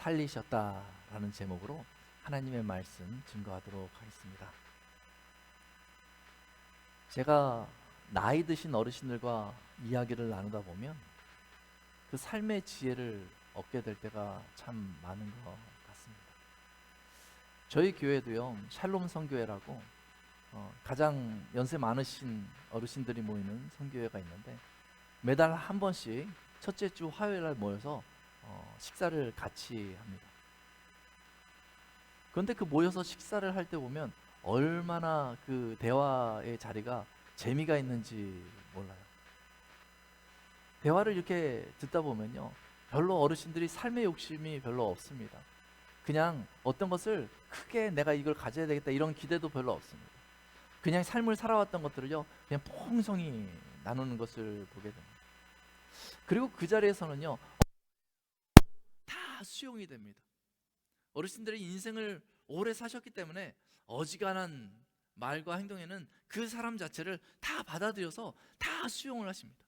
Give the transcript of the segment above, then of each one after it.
살리셨다라는 제목으로 하나님의 말씀 증거하도록 하겠습니다. 제가 나이 드신 어르신들과 이야기를 나누다 보면 그 삶의 지혜를 얻게 될 때가 참 많은 것 같습니다. 저희 교회도요, 샬롬 성교회라고 가장 연세 많으신 어르신들이 모이는 성교회가 있는데, 매달 한 번씩 첫째 주 화요일 날 모여서 식사를 같이 합니다. 그런데 그 모여서 식사를 할 때 보면 얼마나 그 대화의 자리가 재미가 있는지 몰라요. 대화를 이렇게 듣다 보면요, 별로 어르신들이 삶의 욕심이 별로 없습니다. 그냥 어떤 것을 크게 내가 이걸 가져야 되겠다 이런 기대도 별로 없습니다. 그냥 삶을 살아왔던 것들을요, 그냥 풍성히 나누는 것을 보게 됩니다. 그리고 그 자리에서는요, 다 수용이 됩니다. 어르신들의 인생을 오래 사셨기 때문에 어지간한 말과 행동에는 그 사람 자체를 다 받아들여서 다 수용을 하십니다.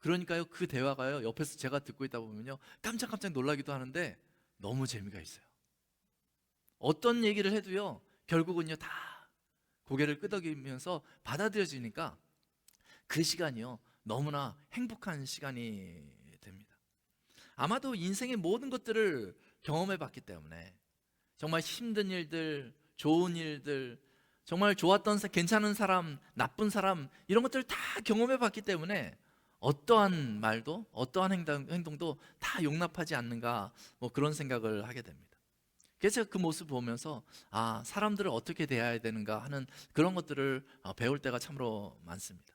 그러니까요, 그 대화가요, 옆에서 제가 듣고 있다 보면요, 깜짝깜짝 놀라기도 하는데 너무 재미가 있어요. 어떤 얘기를 해도요, 결국은요, 다 고개를 끄덕이면서 받아들여지니까 그 시간이요, 너무나 행복한 시간이 됩니다. 아마도 인생의 모든 것들을 경험해 봤기 때문에 정말 힘든 일들, 좋은 일들, 정말 좋았던 괜찮은 사람, 나쁜 사람, 이런 것들을 다 경험해 봤기 때문에 어떠한 말도 어떠한 행동도 다 용납하지 않는가, 뭐 그런 생각을 하게 됩니다. 그래서 제가 그 모습을 보면서 사람들을 어떻게 대해야 되는가 하는 그런 것들을 배울 때가 참으로 많습니다.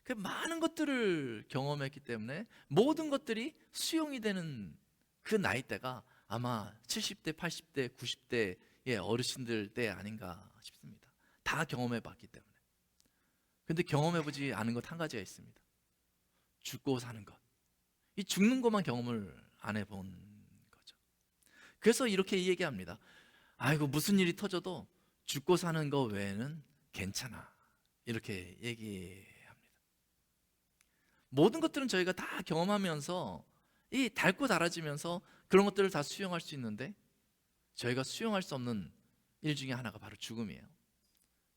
그 많은 것들을 경험했기 때문에 모든 것들이 수용이 되는 그 나이대가 아마 70대, 80대, 90대의 어르신들 때 아닌가 싶습니다. 다 경험해 봤기 때문에. 근데 경험해 보지 않은 것 한 가지가 있습니다. 죽고 사는 것. 이 죽는 것만 경험을 안 해본 거죠. 그래서 이렇게 얘기합니다. 아이고, 무슨 일이 터져도 죽고 사는 거 외에는 괜찮아, 이렇게 얘기합니다. 모든 것들은 저희가 다 경험하면서 이 닳고 닳아지면서 그런 것들을 다 수용할 수 있는데, 저희가 수용할 수 없는 일 중에 하나가 바로 죽음이에요.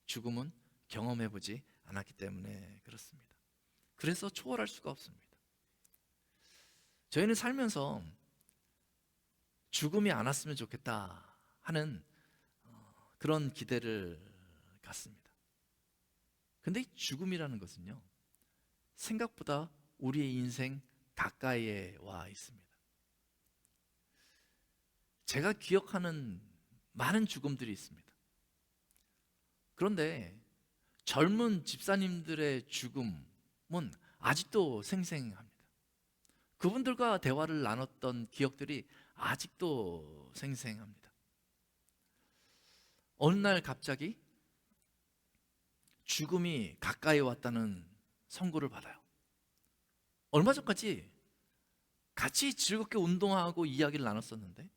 죽음은 경험해보지 않았기 때문에 그렇습니다. 그래서 초월할 수가 없습니다. 저희는 살면서 죽음이 안 왔으면 좋겠다 하는 그런 기대를 갖습니다. 근데 이 죽음이라는 것은요, 생각보다 우리의 인생 가까이에 와 있습니다. 제가 기억하는 많은 죽음들이 있습니다. 그런데 젊은 집사님들의 죽음은 아직도 생생합니다. 그분들과 대화를 나눴던 기억들이 아직도 생생합니다. 어느 날 갑자기 죽음이 가까이 왔다는 선고를 받아요. 얼마 전까지 같이 즐겁게 운동하고 이야기를 나눴었는데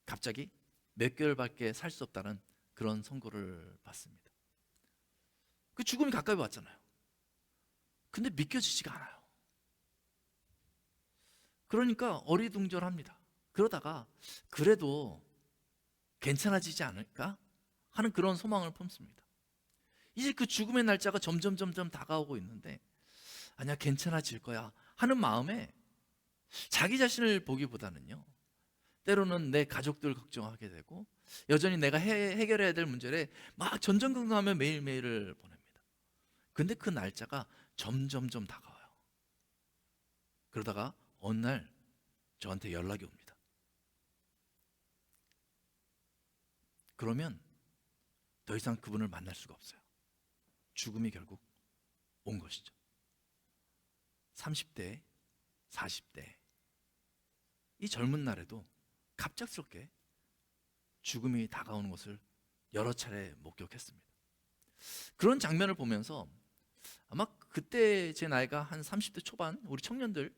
갑자기 몇 개월밖에 살 수 없다는 그런 선고를 받습니다. 그 죽음이 가까이 왔잖아요. 근데 믿겨지지가 않아요. 그러니까 어리둥절합니다. 그러다가 그래도 괜찮아지지 않을까 하는 그런 소망을 품습니다. 이제 그 죽음의 날짜가 점점 다가오고 있는데, 아니야, 괜찮아질 거야 하는 마음에 자기 자신을 보기보다는요, 때로는 내 가족들 걱정하게 되고 여전히 내가 해결해야 될 문제를 막 전전긍긍하며 매일매일을 보냅니다. 근데 그 날짜가 점점 다가와요. 그러다가 어느 날 저한테 연락이 옵니다. 그러면 더 이상 그분을 만날 수가 없어요. 죽음이 결국 온 것이죠. 30대, 40대, 이 젊은 날에도 갑작스럽게 죽음이 다가오는 것을 여러 차례 목격했습니다. 그런 장면을 보면서 아마 그때 제 나이가 한 30대 초반, 우리 청년들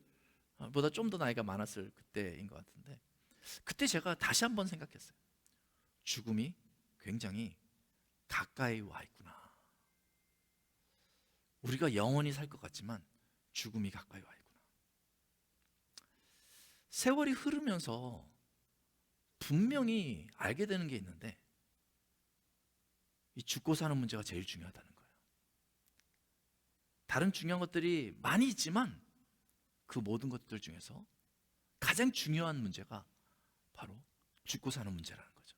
보다 좀 더 나이가 많았을 그때인 것 같은데, 그때 제가 다시 한번 생각했어요. 죽음이 굉장히 가까이 와 있구나. 우리가 영원히 살 것 같지만 죽음이 가까이 와 있구나. 세월이 흐르면서 분명히 알게 되는 게 있는데, 이 죽고 사는 문제가 제일 중요하다는 거예요. 다른 중요한 것들이 많이 있지만 그 모든 것들 중에서 가장 중요한 문제가 바로 죽고 사는 문제라는 거죠.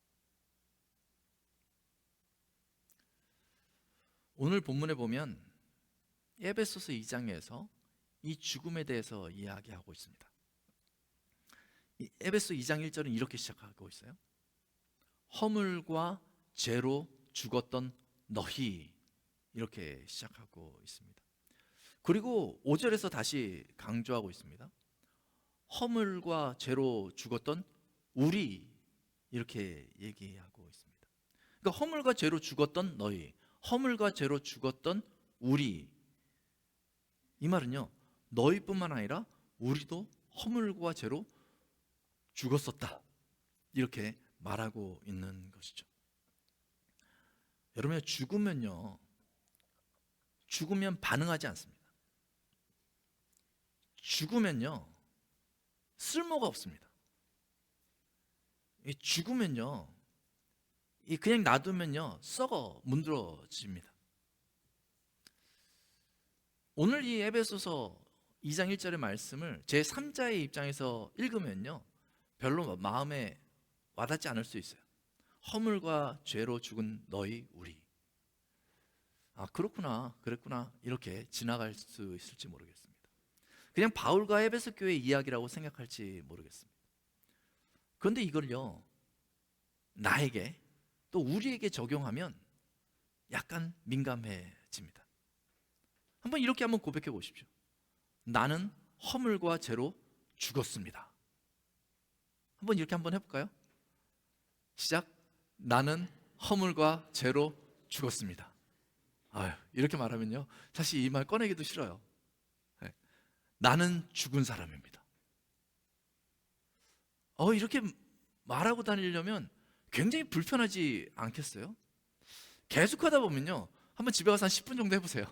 오늘 본문에 보면 에베소서 2장에서 이 죽음에 대해서 이야기하고 있습니다. 에베소 2장 1절은 이렇게 시작하고 있어요. 허물과 죄로 죽었던 너희, 이렇게 시작하고 있습니다. 그리고 5절에서 다시 강조하고 있습니다. 허물과 죄로 죽었던 우리, 이렇게 얘기하고 있습니다. 그러니까 허물과 죄로 죽었던 너희, 허물과 죄로 죽었던 우리, 이 말은요, 너희뿐만 아니라 우리도 허물과 죄로 죽었었다, 이렇게 말하고 있는 것이죠. 여러분, 죽으면 반응하지 않습니다. 죽으면요, 쓸모가 없습니다. 죽으면요, 그냥 놔두면요, 썩어 문드러집니다. 오늘 이 에베소서 2장 1절의 말씀을 제 3자의 입장에서 읽으면요, 별로 마음에 와닿지 않을 수 있어요. 허물과 죄로 죽은 너희 우리, 아 그렇구나, 그랬구나, 이렇게 지나갈 수 있을지 모르겠습니다. 그냥 바울과 에베소 교회 이야기라고 생각할지 모르겠습니다. 그런데 이걸요, 나에게 또 우리에게 적용하면 약간 민감해집니다. 한번 이렇게 한번 고백해 보십시오. 나는 허물과 죄로 죽었습니다. 한번 이렇게 한번 해볼까요? 시작. 나는 허물과 죄로 죽었습니다. 아유, 이렇게 말하면요, 사실 이 말 꺼내기도 싫어요. 네. 나는 죽은 사람입니다. 이렇게 말하고 다니려면 굉장히 불편하지 않겠어요? 계속 하다 보면요, 한번 집에 가서 한 10분 정도 해보세요.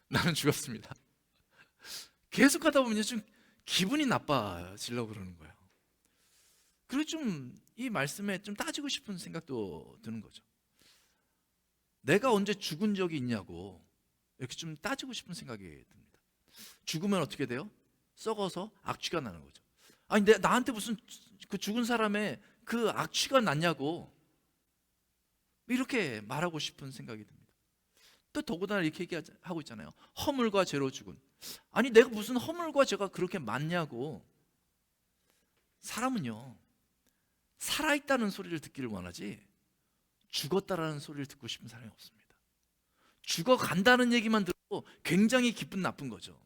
나는 죽었습니다. 계속 하다 보면요, 좀 기분이 나빠지려고 그러는 거예요. 그리고 좀 이 말씀에 좀 따지고 싶은 생각도 드는 거죠. 내가 언제 죽은 적이 있냐고 이렇게 좀 따지고 싶은 생각이 듭니다. 죽으면 어떻게 돼요? 썩어서 악취가 나는 거죠. 아니, 나한테 무슨 그 죽은 사람의 그 악취가 났냐고 이렇게 말하고 싶은 생각이 듭니다. 또 더군다나 이렇게 얘기하고 있잖아요. 허물과 죄로 죽은. 아니, 내가 무슨 허물과 죄가 그렇게 많냐고. 사람은요, 살아있다는 소리를 듣기를 원하지 죽었다라는 소리를 듣고 싶은 사람이 없습니다. 죽어간다는 얘기만 들어도 굉장히 기분 나쁜 거죠.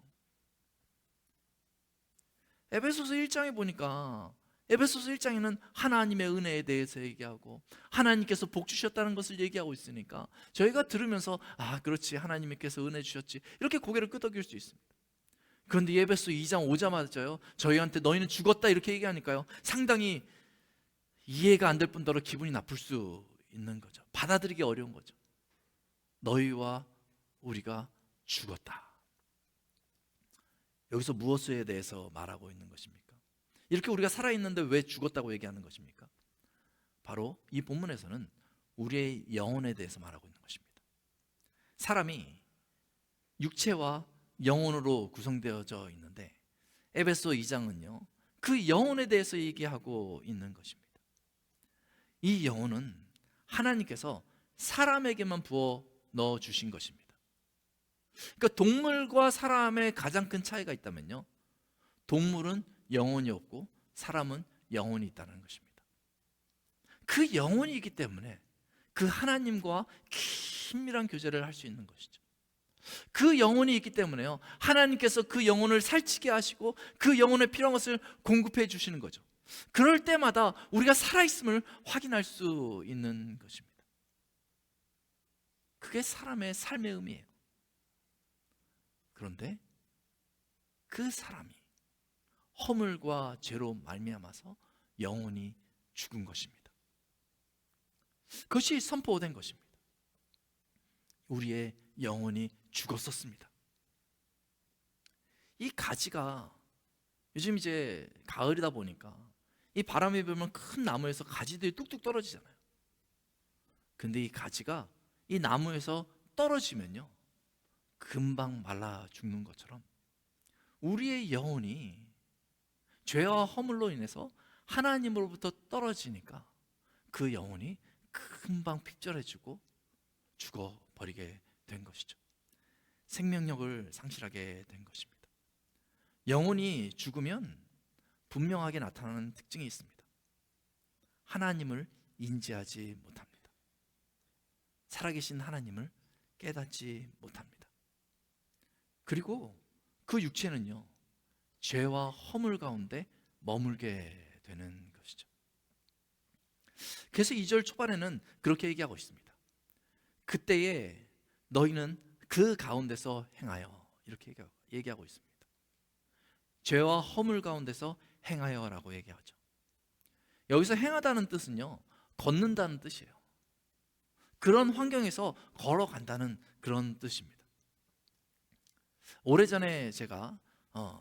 에베소서 1장에 보니까, 에베소서 1장에는 하나님의 은혜에 대해서 얘기하고 하나님께서 복 주셨다는 것을 얘기하고 있으니까 저희가 들으면서 아 그렇지, 하나님께서 은혜 주셨지, 이렇게 고개를 끄덕일 수 있습니다. 그런데 에베소 2장 오자마자요, 저희한테 너희는 죽었다 이렇게 얘기하니까요, 상당히 이해가 안 될 뿐더러 기분이 나쁠 수 있는 거죠. 받아들이기 어려운 거죠. 너희와 우리가 죽었다. 여기서 무엇에 대해서 말하고 있는 것입니까? 이렇게 우리가 살아있는데 왜 죽었다고 얘기하는 것입니까? 바로 이 본문에서는 우리의 영혼에 대해서 말하고 있는 것입니다. 사람이 육체와 영혼으로 구성되어져 있는데 에베소 2장은요, 그 영혼에 대해서 얘기하고 있는 것입니다. 이 영혼은 하나님께서 사람에게만 부어 넣어 주신 것입니다. 그러니까 동물과 사람의 가장 큰 차이가 있다면요, 동물은 영혼이 없고 사람은 영혼이 있다는 것입니다. 그 영혼이 있기 때문에 그 하나님과 긴밀한 교제를 할 수 있는 것이죠. 그 영혼이 있기 때문에요, 하나님께서 그 영혼을 살찌게 하시고 그 영혼에 필요한 것을 공급해 주시는 거죠. 그럴 때마다 우리가 살아있음을 확인할 수 있는 것입니다. 그게 사람의 삶의 의미예요. 그런데 그 사람이 허물과 죄로 말미암아서 영혼이 죽은 것입니다. 그것이 선포된 것입니다. 우리의 영혼이 죽었었습니다. 이 가지가 요즘 이제 가을이다 보니까 이 바람이 불면 큰 나무에서 가지들이 뚝뚝 떨어지잖아요. 근데 이 가지가 이 나무에서 떨어지면요, 금방 말라 죽는 것처럼 우리의 영혼이 죄와 허물로 인해서 하나님으로부터 떨어지니까 그 영혼이 금방 핍절해지고 죽어버리게 된 것이죠. 생명력을 상실하게 된 것입니다. 영혼이 죽으면 분명하게 나타나는 특징이 있습니다. 하나님을 인지하지 못합니다. 살아계신 하나님을 깨닫지 못합니다. 그리고 그 육체는요, 죄와 허물 가운데 머물게 되는 것이죠. 그래서 2절 초반에는 그렇게 얘기하고 있습니다. 그때에 너희는 그 가운데서 행하여, 이렇게 얘기하고 있습니다. 죄와 허물 가운데서 행하여라고 얘기하죠. 여기서 행하다는 뜻은요, 걷는다는 뜻이에요. 그런 환경에서 걸어간다는 그런 뜻입니다. 오래전에 제가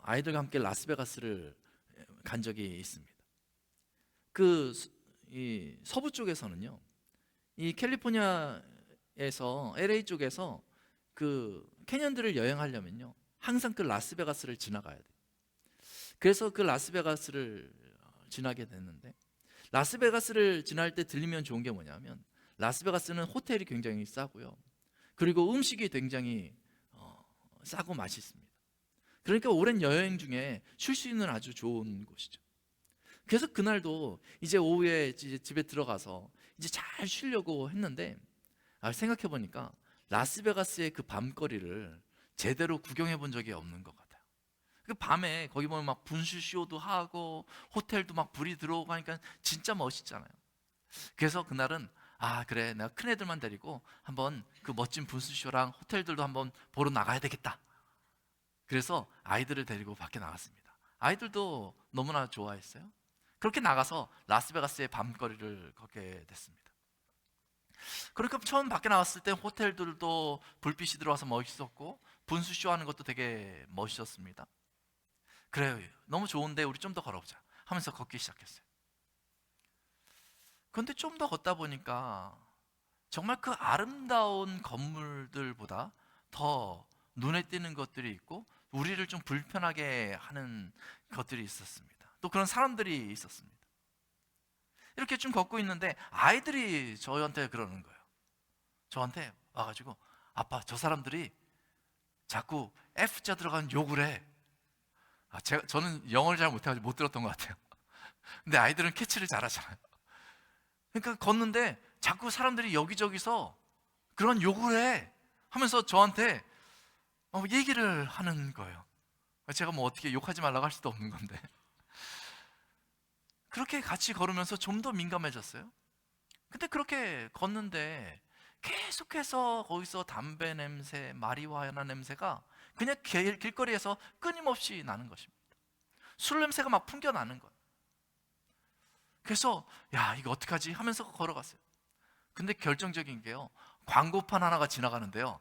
아이들과 함께 라스베가스를 간 적이 있습니다. 이 서부 쪽에서는요, 이 캘리포니아에서 LA 쪽에서 그 캐년들을 여행하려면요, 항상 그 라스베가스를 지나가야 돼요. 그래서 그 라스베가스를 지나게 됐는데, 라스베가스를 지날 때 들리면 좋은 게 뭐냐면, 라스베가스는 호텔이 굉장히 싸고요, 그리고 음식이 굉장히 싸고 맛있습니다. 그러니까 오랜 여행 중에 쉴 수 있는 아주 좋은 곳이죠. 그래서 그날도 이제 오후에 이제 집에 들어가서 이제 잘 쉬려고 했는데, 생각해 보니까 라스베가스의 그 밤거리를 제대로 구경해 본 적이 없는 것 같아요. 그 밤에 거기 보면 막 분수쇼도 하고 호텔도 막 불이 들어오고 하니까 진짜 멋있잖아요. 그래서 그날은 그래, 내가 큰 애들만 데리고 한번 그 멋진 분수쇼랑 호텔들도 한번 보러 나가야 되겠다. 그래서 아이들을 데리고 밖에 나갔습니다. 아이들도 너무나 좋아했어요. 그렇게 나가서 라스베가스의 밤거리를 걷게 됐습니다. 그러니까 처음 밖에 나왔을 때 호텔들도 불빛이 들어와서 멋있었고 분수쇼 하는 것도 되게 멋있었습니다. 그래요, 너무 좋은데 우리 좀 더 걸어보자 하면서 걷기 시작했어요. 그런데 좀 더 걷다 보니까 정말 그 아름다운 건물들보다 더 눈에 띄는 것들이 있고 우리를 좀 불편하게 하는 것들이 있었습니다. 또 그런 사람들이 있었습니다. 이렇게 좀 걷고 있는데 아이들이 저한테 그러는 거예요. 저한테 와가지고, 아빠, 저 사람들이 자꾸 F자 들어간 욕을 해. 저는 영어를 잘 못해가지고 못 들었던 것 같아요. 근데 아이들은 캐치를 잘하잖아요. 그러니까 걷는데 자꾸 사람들이 여기저기서 그런 욕을 해 하면서 저한테 얘기를 하는 거예요. 제가 뭐 어떻게 욕하지 말라고 할 수도 없는 건데. 그렇게 같이 걸으면서 좀 더 민감해졌어요. 근데 그렇게 걷는데 계속해서 거기서 담배 냄새, 마리화나 냄새가 그냥 길거리에서 끊임없이 나는 것입니다. 술 냄새가 막 풍겨나는 거예요. 그래서 야, 이거 어떡하지 하면서 걸어갔어요. 근데 결정적인 게요, 광고판 하나가 지나가는데요,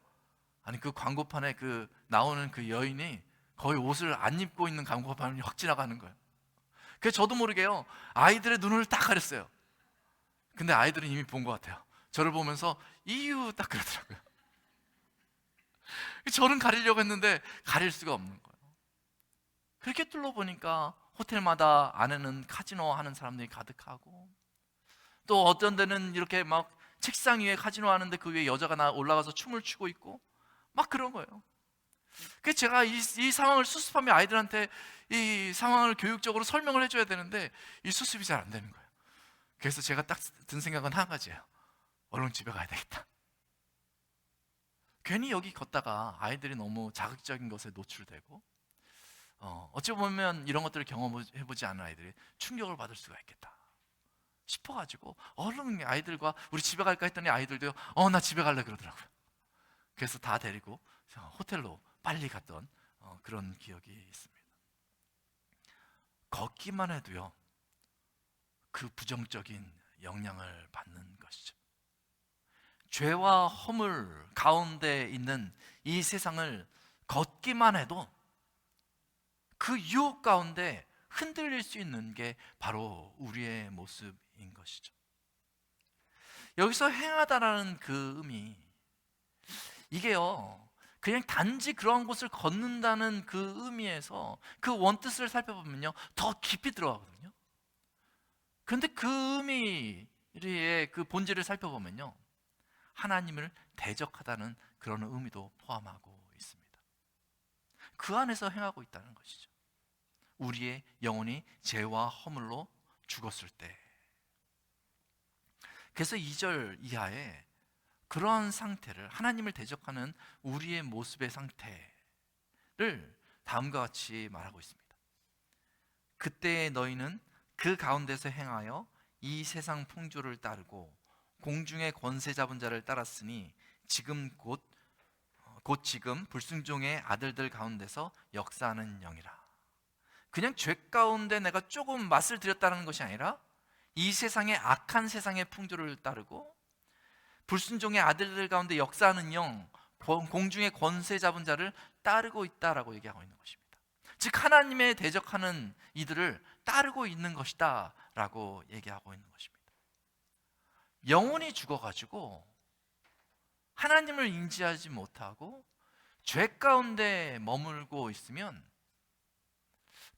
아니 그 광고판에 그 나오는 그 여인이 거의 옷을 안 입고 있는 광고판이 확 지나가는 거예요. 그래서 저도 모르게요, 아이들의 눈을 딱 가렸어요. 근데 아이들은 이미 본 것 같아요. 저를 보면서 이유 딱 그러더라고요. 저는 가리려고 했는데 가릴 수가 없는 거예요. 그렇게 둘러보니까 호텔마다 안에는 카지노 하는 사람들이 가득하고, 또 어떤 데는 이렇게 막 책상 위에 카지노 하는데 그 위에 여자가 올라가서 춤을 추고 있고 막 그런 거예요. 그래서 제가 이 상황을 수습하며 아이들한테 이 상황을 교육적으로 설명을 해줘야 되는데 이 수습이 잘 안 되는 거예요. 그래서 제가 딱 든 생각은 한 가지예요. 얼른 집에 가야 되겠다. 괜히 여기 걷다가 아이들이 너무 자극적인 것에 노출되고 어찌 보면 이런 것들을 경험해보지 않은 아이들이 충격을 받을 수가 있겠다 싶어가지고 얼른 아이들과 우리 집에 갈까 했더니 아이들도요, 나 집에 갈래 그러더라고요. 그래서 다 데리고 호텔로 빨리 갔던 그런 기억이 있습니다. 걷기만 해도요, 그 부정적인 영향을 받는 것이죠. 죄와 허물 가운데 있는 이 세상을 걷기만 해도 그 유혹 가운데 흔들릴 수 있는 게 바로 우리의 모습인 것이죠. 여기서 행하다라는 그 의미, 이게요 그냥 단지 그러한 곳을 걷는다는 그 의미에서 그 원뜻을 살펴보면요 더 깊이 들어가거든요. 그런데 그 의미의 그 본질을 살펴보면요 하나님을 대적하다는 그런 의미도 포함하고 있습니다. 그 안에서 행하고 있다는 것이죠. 우리의 영혼이 죄와 허물로 죽었을 때. 그래서 2절 이하에 그러한 상태를, 하나님을 대적하는 우리의 모습의 상태를 다음과 같이 말하고 있습니다. 그때 너희는 그 가운데서 행하여 이 세상 풍조를 따르고 공중의 권세 잡은 자를 따랐으니 지금 곧 지금 불순종의 아들들 가운데서 역사하는 영이라. 그냥 죄 가운데 내가 조금 맛을 들였다는 것이 아니라 이 세상의 악한 세상의 풍조를 따르고 불순종의 아들들 가운데 역사하는 영, 공중의 권세 잡은 자를 따르고 있다라고 얘기하고 있는 것입니다. 즉 하나님의 대적하는 이들을 따르고 있는 것이다 라고 얘기하고 있는 것입니다. 영혼이 죽어가지고 하나님을 인지하지 못하고 죄 가운데 머물고 있으면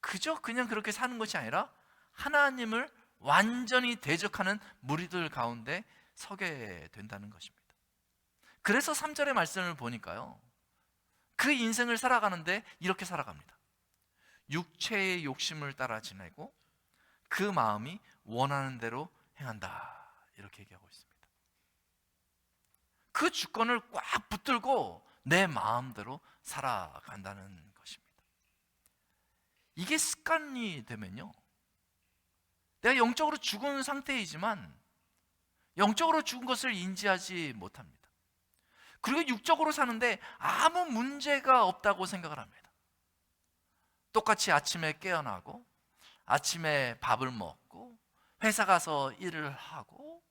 그저 그냥 그렇게 사는 것이 아니라 하나님을 완전히 대적하는 무리들 가운데 서게 된다는 것입니다. 그래서 3절의 말씀을 보니까요 그 인생을 살아가는데 이렇게 살아갑니다. 육체의 욕심을 따라 지내고 그 마음이 원하는 대로 행한다, 이렇게 얘기하고 있습니다. 그 주권을 꽉 붙들고 내 마음대로 살아간다는 것입니다. 이게 습관이 되면요 내가 영적으로 죽은 상태이지만 영적으로 죽은 것을 인지하지 못합니다. 그리고 육적으로 사는데 아무 문제가 없다고 생각을 합니다. 똑같이 아침에 깨어나고 아침에 밥을 먹고 회사 가서 일을 하고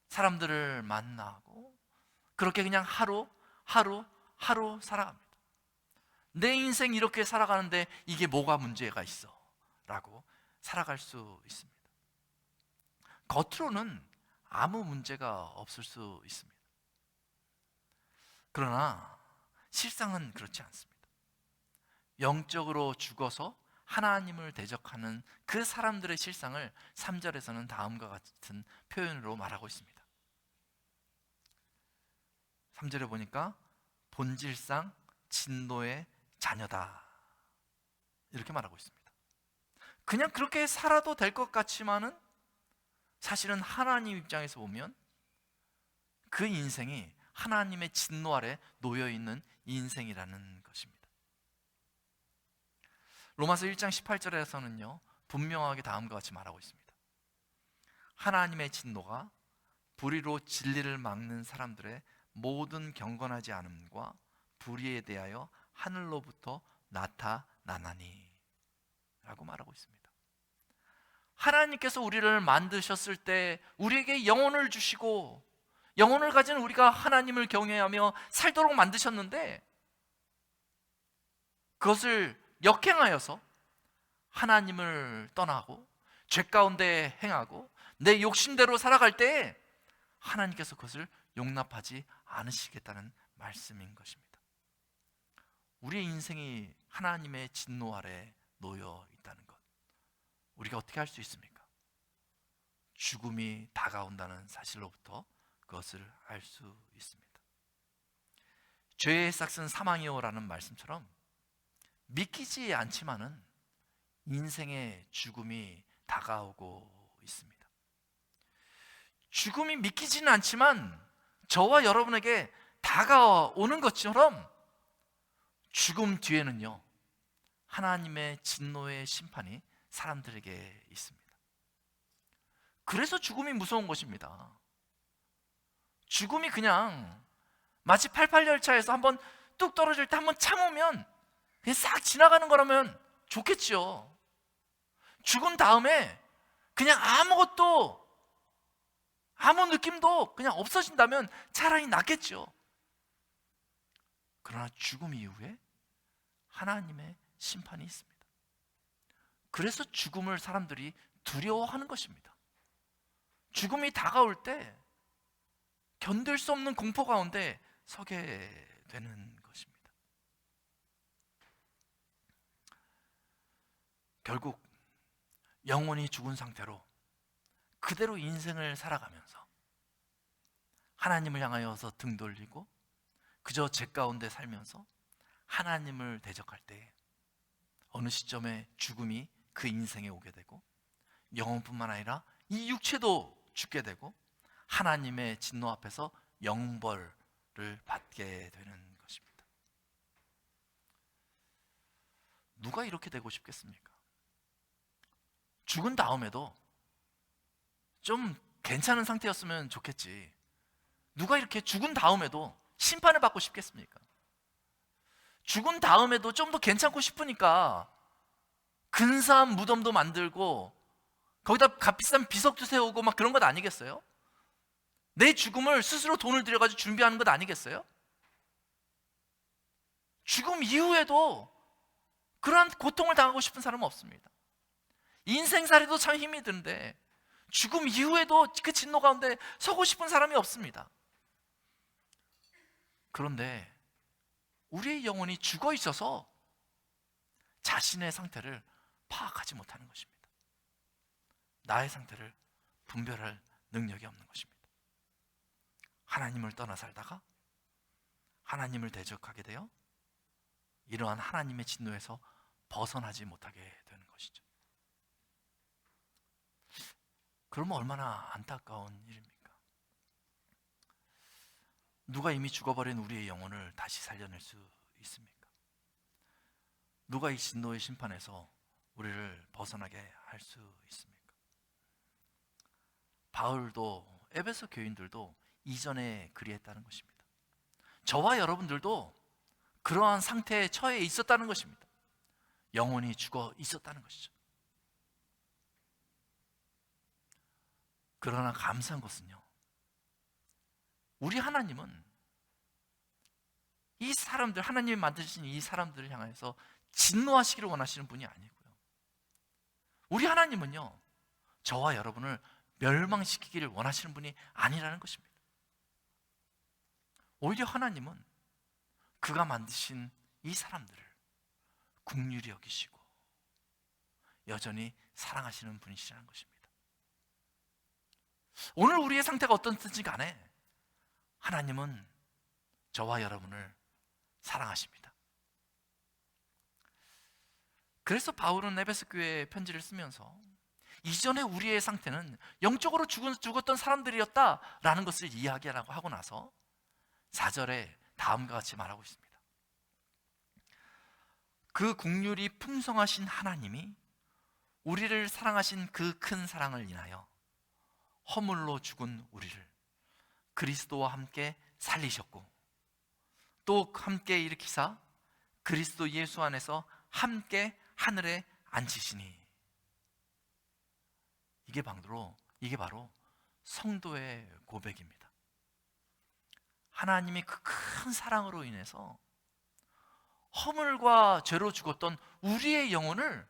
사람들을 만나고 그렇게 그냥 하루 살아갑니다. 내 인생 이렇게 살아가는데 이게 뭐가 문제가 있어? 라고 살아갈 수 있습니다. 겉으로는 아무 문제가 없을 수 있습니다. 그러나 실상은 그렇지 않습니다. 영적으로 죽어서 하나님을 대적하는 그 사람들의 실상을 3절에서는 다음과 같은 표현으로 말하고 있습니다. 3절에 보니까 본질상 진노의 자녀다, 이렇게 말하고 있습니다. 그냥 그렇게 살아도 될 것 같지만은 사실은 하나님 입장에서 보면 그 인생이 하나님의 진노 아래 놓여있는 인생이라는 것입니다. 로마서 1장 18절에서는요 분명하게 다음과 같이 말하고 있습니다. 하나님의 진노가 불의로 진리를 막는 사람들의 모든 경건하지 않음과 불의에 대하여 하늘로부터 나타나나니 라고 말하고 있습니다. 하나님께서 우리를 만드셨을 때 우리에게 영혼을 주시고 영혼을 가진 우리가 하나님을 경외하며 살도록 만드셨는데 그것을 역행하여서 하나님을 떠나고 죄 가운데 행하고 내 욕심대로 살아갈 때 하나님께서 그것을 용납하지 않으시겠다는 말씀인 것입니다. 우리의 인생이 하나님의 진노 아래 놓여 있다는 것, 우리가 어떻게 할 수 있습니까? 죽음이 다가온다는 사실로부터 그것을 알 수 있습니다. 죄의 삭은 사망이요라는 말씀처럼 믿기지 않지만은 인생의 죽음이 다가오고 있습니다. 죽음이 믿기지는 않지만 저와 여러분에게 다가오는 것처럼 죽음 뒤에는요 하나님의 진노의 심판이 사람들에게 있습니다. 그래서 죽음이 무서운 것입니다. 죽음이 그냥 마치 88열차에서 한번 뚝 떨어질 때 한번 참으면 그냥 싹 지나가는 거라면 좋겠죠. 죽은 다음에 그냥 아무것도 아무 느낌도 그냥 없어진다면 차라리 낫겠죠. 그러나 죽음 이후에 하나님의 심판이 있습니다. 그래서 죽음을 사람들이 두려워하는 것입니다. 죽음이 다가올 때 견딜 수 없는 공포 가운데 서게 되는 것입니다. 결국 영혼이 죽은 상태로 그대로 인생을 살아가면서 하나님을 향하여서 등 돌리고 그저 죄 가운데 살면서 하나님을 대적할 때 어느 시점에 죽음이 그 인생에 오게 되고 영혼뿐만 아니라 이 육체도 죽게 되고 하나님의 진노 앞에서 영벌을 받게 되는 것입니다. 누가 이렇게 되고 싶겠습니까? 죽은 다음에도 좀 괜찮은 상태였으면 좋겠지. 누가 이렇게 죽은 다음에도 심판을 받고 싶겠습니까? 죽은 다음에도 좀 더 괜찮고 싶으니까 근사한 무덤도 만들고 거기다 값비싼 비석도 세우고 막 그런 것 아니겠어요? 내 죽음을 스스로 돈을 들여가지고 준비하는 것 아니겠어요? 죽음 이후에도 그러한 고통을 당하고 싶은 사람은 없습니다. 인생살이도 참 힘이 드는데 죽음 이후에도 그 진노 가운데 서고 싶은 사람이 없습니다. 그런데 우리의 영혼이 죽어 있어서 자신의 상태를 파악하지 못하는 것입니다. 나의 상태를 분별할 능력이 없는 것입니다. 하나님을 떠나 살다가 하나님을 대적하게 되어 이러한 하나님의 진노에서 벗어나지 못하게 되는 것이죠. 그러면 얼마나 안타까운 일입니까? 누가 이미 죽어버린 우리의 영혼을 다시 살려낼 수 있습니까? 누가 이 진노의 심판에서 우리를 벗어나게 할 수 있습니까? 바울도 에베소 교인들도 이전에 그리했다는 것입니다. 저와 여러분들도 그러한 상태에 처해 있었다는 것입니다. 영혼이 죽어 있었다는 것이죠. 그러나 감사한 것은요, 우리 하나님은 이 사람들, 하나님이 만드신 이 사람들을 향해서 진노하시기를 원하시는 분이 아니고요, 우리 하나님은요 저와 여러분을 멸망시키기를 원하시는 분이 아니라는 것입니다. 오히려 하나님은 그가 만드신 이 사람들을 긍휼히 여기시고 여전히 사랑하시는 분이시라는 것입니다. 오늘 우리의 상태가 어떻든지 간에 하나님은 저와 여러분을 사랑하십니다. 그래서 바울은 에베소 교회에 편지를 쓰면서 이전에 우리의 상태는 영적으로 죽었던 사람들이었다라는 것을 이야기하라고 하고 나서 4절에 다음과 같이 말하고 있습니다. 그 긍휼이 풍성하신 하나님이 우리를 사랑하신 그 큰 사랑을 인하여 허물로 죽은 우리를 그리스도와 함께 살리셨고 또 함께 일으키사 그리스도 예수 안에서 함께 하늘에 앉히시니. 이게 바로 성도의 고백입니다. 하나님이 그 큰 사랑으로 인해서 허물과 죄로 죽었던 우리의 영혼을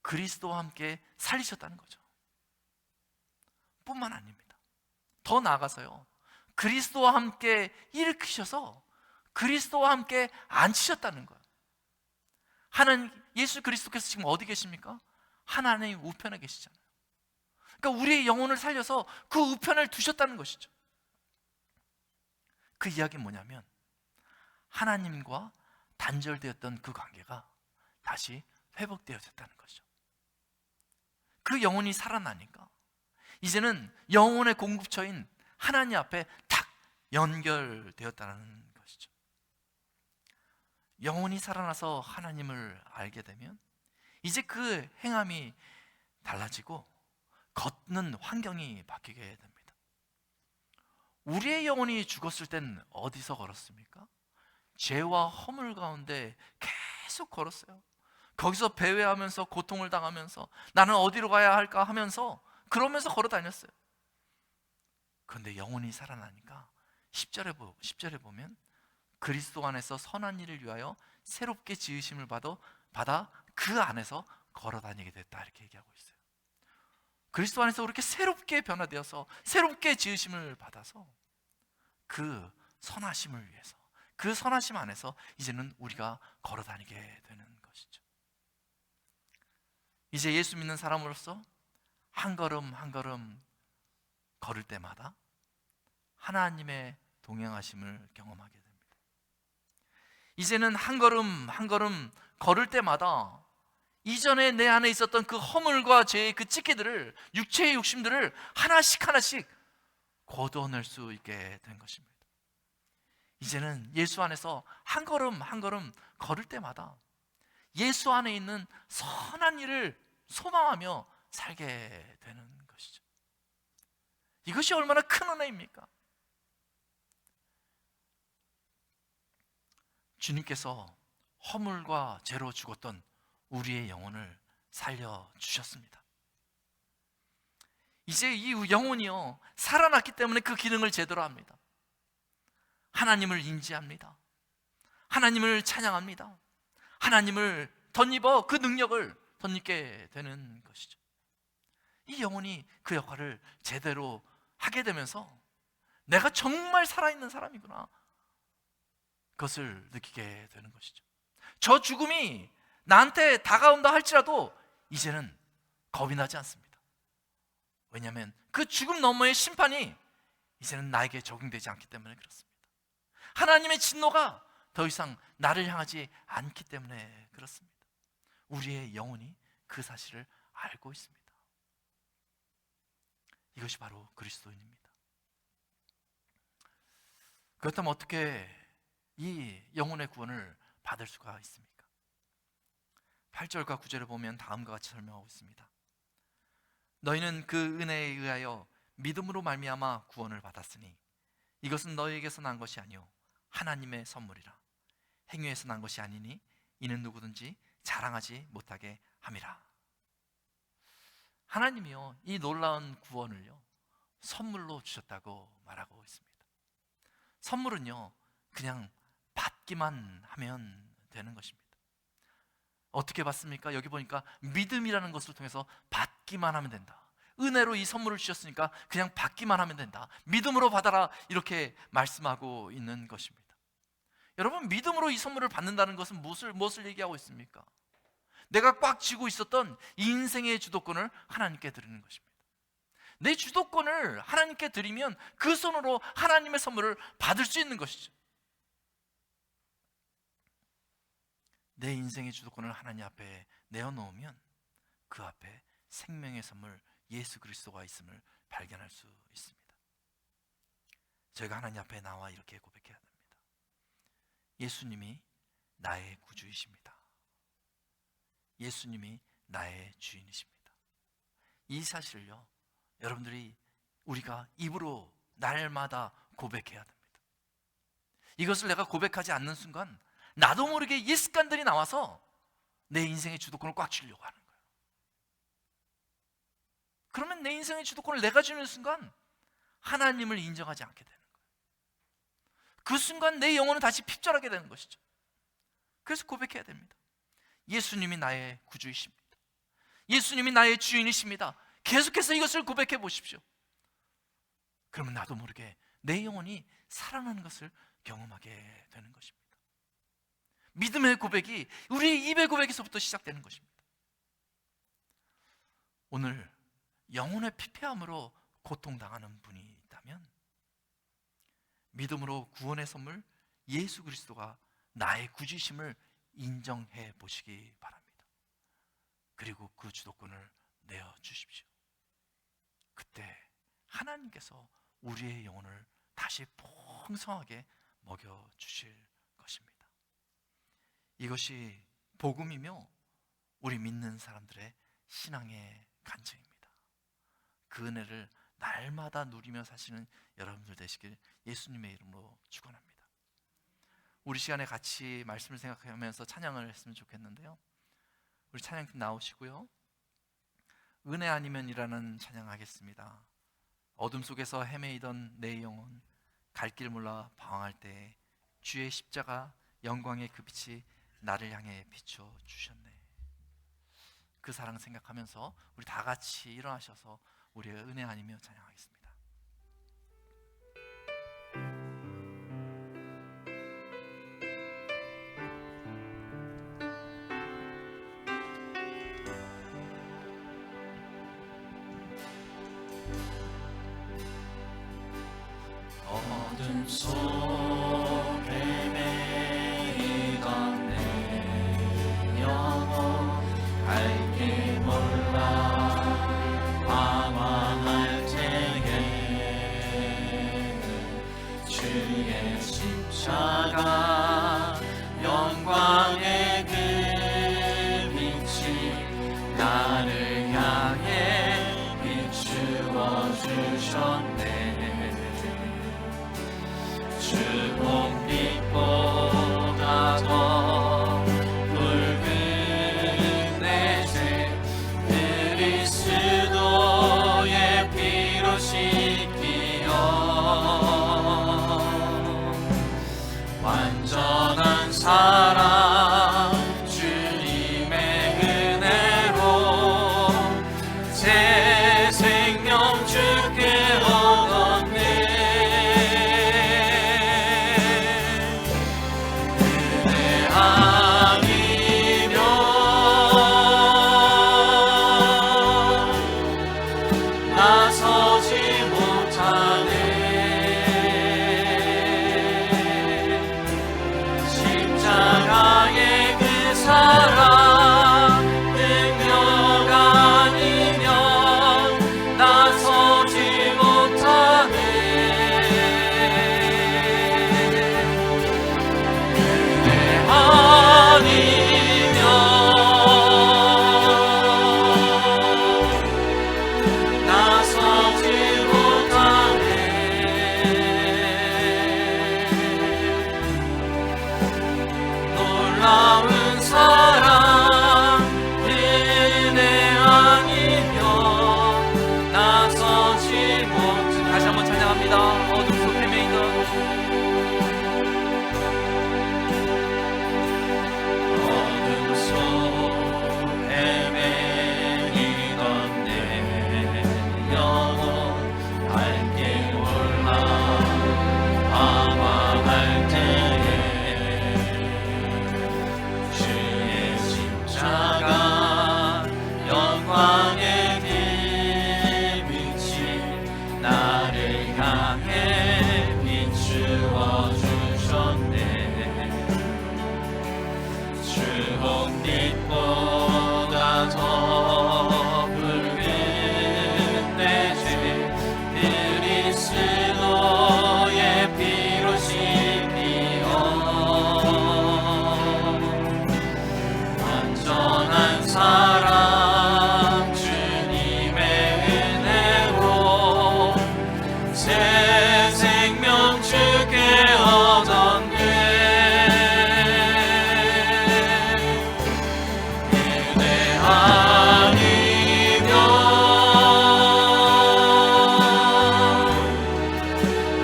그리스도와 함께 살리셨다는 거죠. 뿐만 아닙니다. 더 나아가서요, 그리스도와 함께 일으키셔서 그리스도와 함께 앉히셨다는 거예요. 하나님, 예수 그리스도께서 지금 어디 계십니까? 하나님 우편에 계시잖아요. 그러니까 우리의 영혼을 살려서 그 우편을 두셨다는 것이죠. 그 이야기는 뭐냐면 하나님과 단절되었던 그 관계가 다시 회복되어졌다는 것이죠. 그 영혼이 살아나니까 이제는 영혼의 공급처인 하나님 앞에 탁 연결되었다는 것이죠. 영혼이 살아나서 하나님을 알게 되면 이제 그 행함이 달라지고 걷는 환경이 바뀌게 됩니다. 우리의 영혼이 죽었을 땐 어디서 걸었습니까? 죄와 허물 가운데 계속 걸었어요. 거기서 배회하면서 고통을 당하면서 나는 어디로 가야 할까 하면서 그러면서 걸어 다녔어요. 그런데 영혼이 살아나니까 10절에 보면 그리스도 안에서 선한 일을 위하여 새롭게 지으심을 받아 그 안에서 걸어 다니게 됐다, 이렇게 얘기하고 있어요. 그리스도 안에서 그렇게 새롭게 변화되어서 새롭게 지으심을 받아서 그 선하심을 위해서, 그 선하심 안에서 이제는 우리가 걸어 다니게 되는 것이죠. 이제 예수 믿는 사람으로서 한 걸음 한 걸음 걸을 때마다 하나님의 동행하심을 경험하게 됩니다. 이제는 한 걸음 한 걸음 걸을 때마다 이전에 내 안에 있었던 그 허물과 죄의 그 찌꺼기들을, 육체의 욕심들을 하나씩 하나씩 걷어낼 수 있게 된 것입니다. 이제는 예수 안에서 한 걸음 한 걸음 걸을 때마다 예수 안에 있는 선한 일을 소망하며 살게 되는 것이죠. 이것이 얼마나 큰 은혜입니까? 주님께서 허물과 죄로 죽었던 우리의 영혼을 살려주셨습니다. 이제 이 영혼이요, 살아났기 때문에 그 기능을 제대로 합니다. 하나님을 인지합니다. 하나님을 찬양합니다. 하나님을 덧입어 그 능력을 덧입게 되는 것이죠. 이 영혼이 그 역할을 제대로 하게 되면서 내가 정말 살아있는 사람이구나, 그것을 느끼게 되는 것이죠. 저 죽음이 나한테 다가온다 할지라도 이제는 겁이 나지 않습니다. 왜냐하면 그 죽음 너머의 심판이 이제는 나에게 적용되지 않기 때문에 그렇습니다. 하나님의 진노가 더 이상 나를 향하지 않기 때문에 그렇습니다. 우리의 영혼이 그 사실을 알고 있습니다. 이것이 바로 그리스도인입니다. 그렇다면 어떻게 이 영혼의 구원을 받을 수가 있습니까? 8절과 9절을 보면 다음과 같이 설명하고 있습니다. 너희는 그 은혜에 의하여 믿음으로 말미암아 구원을 받았으니 이것은 너희에게서 난 것이 아니요 하나님의 선물이라. 행위에서 난 것이 아니니 이는 누구든지 자랑하지 못하게 함이라. 하나님이요, 이 놀라운 구원을요 선물로 주셨다고 말하고 있습니다. 선물은요 그냥 받기만 하면 되는 것입니다. 어떻게 받습니까? 여기 보니까 믿음이라는 것을 통해서 받기만 하면 된다. 은혜로 이 선물을 주셨으니까 그냥 받기만 하면 된다. 믿음으로 받아라, 이렇게 말씀하고 있는 것입니다. 여러분, 믿음으로 이 선물을 받는다는 것은 무엇을 얘기하고 있습니까? 내가 꽉 쥐고 있었던 이 인생의 주도권을 하나님께 드리는 것입니다. 내 주도권을 하나님께 드리면 그 손으로 하나님의 선물을 받을 수 있는 것이죠. 내 인생의 주도권을 하나님 앞에 내어놓으면 그 앞에 생명의 선물 예수 그리스도가 있음을 발견할 수 있습니다. 저희가 하나님 앞에 나와 이렇게 고백해야 됩니다. 예수님이 나의 구주이십니다. 예수님이 나의 주인이십니다. 이 사실을요 여러분들이, 우리가 입으로 날마다 고백해야 됩니다. 이것을 내가 고백하지 않는 순간 나도 모르게 이 습관들이 나와서 내 인생의 주도권을 꽉 쥐려고 하는 거예요. 그러면 내 인생의 주도권을 내가 쥐는 순간 하나님을 인정하지 않게 되는 거예요. 그 순간 내 영혼은 다시 핍절하게 되는 것이죠. 그래서 고백해야 됩니다. 예수님이 나의 구주이십니다. 예수님이 나의 주인이십니다. 계속해서 이것을 고백해 보십시오. 그러면 나도 모르게 내 영혼이 살아나는 것을 경험하게 되는 것입니다. 믿음의 고백이 우리의 입의 고백에서부터 시작되는 것입니다. 오늘 영혼의 피폐함으로 고통당하는 분이 있다면 믿음으로 구원의 선물 예수 그리스도가 나의 구주심을 인정해 보시기 바랍니다. 그리고 그 주도권을 내어주십시오. 그때 하나님께서 우리의 영혼을 다시 풍성하게 먹여주실 것입니다. 이것이 복음이며 우리 믿는 사람들의 신앙의 간증입니다. 그 은혜를 날마다 누리며 사시는 여러분들 되시길 예수님의 이름으로 축원합니다. 우리 시간에 같이 말씀을 생각하면서 찬양을 했으면 좋겠는데요, 우리 찬양팀 나오시고요, 은혜 아니면이라는 찬양하겠습니다. 어둠 속에서 헤매이던 내 영혼, 갈 길 몰라 방황할 때 주의 십자가 영광의 그 빛이 나를 향해 비춰 주셨네. 그 사랑 생각하면서 우리 다 같이 일어나셔서 우리의 은혜 아니며 찬양하겠습니다. 어둠 속에 매이던 내 영혼 알게 몰라 방황할 때에 주의 십자가 영광의 그 빛이 나를 향해 비추어 주셨네. 주홍빛보다 더 붉은 내 죄 그리스도의 피로 씻기어 완전한 사랑 주님의 은혜로 새 생명 주께 얻었네. 나서지 못하네. 십자가의 그 사랑 능력 아니면 나서지 못하네. 은혜 아니면 나서지 못하네. 놀라운 사랑 은혜 아니면 나서지 못하네. 다시 한번 찬양합니다. 어둠 속 헤매이던 어둠 속 헤매이던 내 영혼 알게 몰라 방황할 때에 주의 십자가 영광의 그 빛이 나를 향해 비추어 주셨네. 주홍빛보다 더 붉은 내 죄 그리스도의 피로 씻기어 완전한 사랑 주님의 은혜로 새 생명 주께 얻었네. 은혜 아니면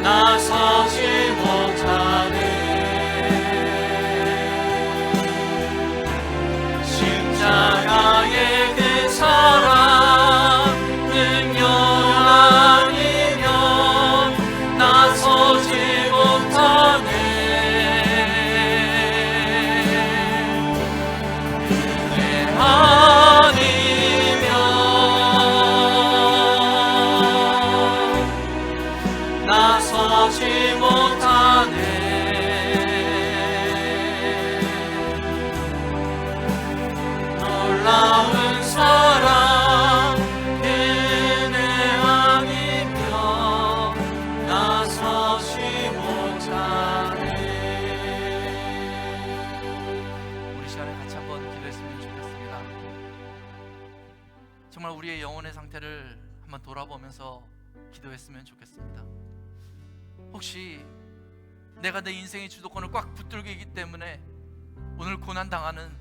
나서지 못하네. 십자가의 그 사랑 능력 아니면 나서지 못하네. 은혜 아니면 나서지 못하네. 놀라운 사랑 은혜 아니면 나서지 못하네. 우리 시간에 같이 한번 기도했으면 좋겠습니다. 정말 우리의 영혼의 상태를 한번 돌아보면서 기도했으면 좋겠습니다. 혹시 내가 내 인생의 주도권을 꽉 붙들고 있기 때문에 오늘 고난당하는